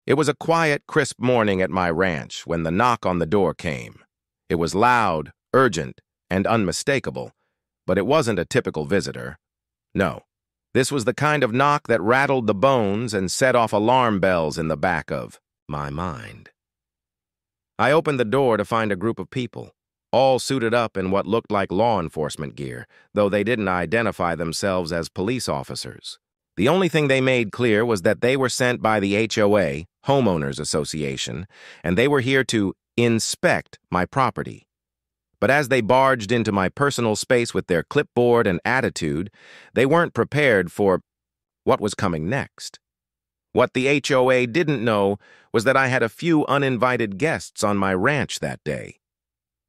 It was a quiet, crisp morning at my ranch when the knock on the door came. It was loud, urgent, and unmistakable, but it wasn't a typical visitor. No, this was the kind of knock that rattled the bones and set off alarm bells in the back of my mind. I opened the door to find a group of people, all suited up in what looked like law enforcement gear, though they didn't identify themselves as police officers. The only thing they made clear was that they were sent by the HOA, Homeowners Association, and they were here to inspect my property. But as they barged into my personal space with their clipboard and attitude, they weren't prepared for what was coming next. What the HOA didn't know was that I had a few uninvited guests on my ranch that day.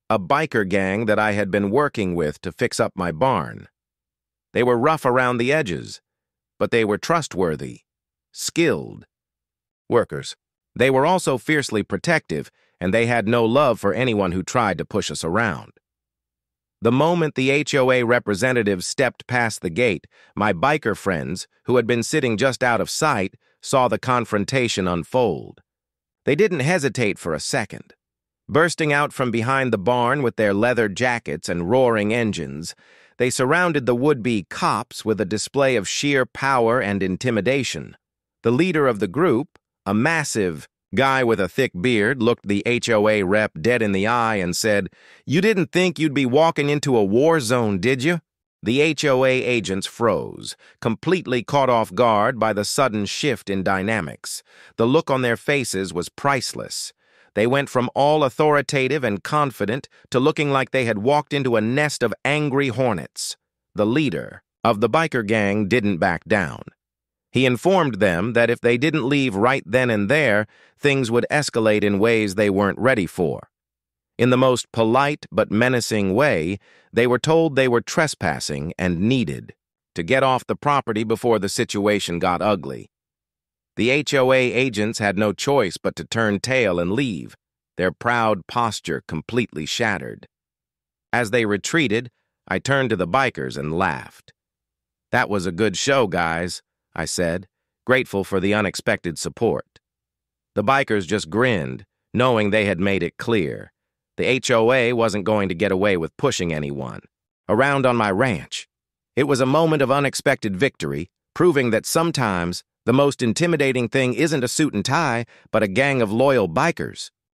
A biker gang that I had been working with to fix up my barn. They were rough around the edges, but they were trustworthy, skilled workers. They were also fiercely protective, and they had no love for anyone who tried to push us around. The moment the HOA representatives stepped past the gate, my biker friends, who had been sitting just out of sight, saw the confrontation unfold. They didn't hesitate for a second. Bursting out from behind the barn with their leather jackets and roaring engines, they surrounded the would-be cops with a display of sheer power and intimidation. The leader of the group, a massive guy with a thick beard, looked the HOA rep dead in the eye and said, "You didn't think you'd be walking into a war zone, did you?" The HOA agents froze, completely caught off guard by the sudden shift in dynamics. The look on their faces was priceless. They went from all authoritative and confident to looking like they had walked into a nest of angry hornets. The leader of the biker gang didn't back down. He informed them that if they didn't leave right then and there, things would escalate in ways they weren't ready for. In the most polite but menacing way, they were told they were trespassing and needed to get off the property before the situation got ugly. The HOA agents had no choice but to turn tail and leave, their proud posture completely shattered. As they retreated, I turned to the bikers and laughed. "That was a good show, guys," I said, grateful for the unexpected support. The bikers just grinned, knowing they had made it clear. The HOA wasn't going to get away with pushing anyone around on my ranch. It was a moment of unexpected victory, proving that sometimes the most intimidating thing isn't a suit and tie, but a gang of loyal bikers.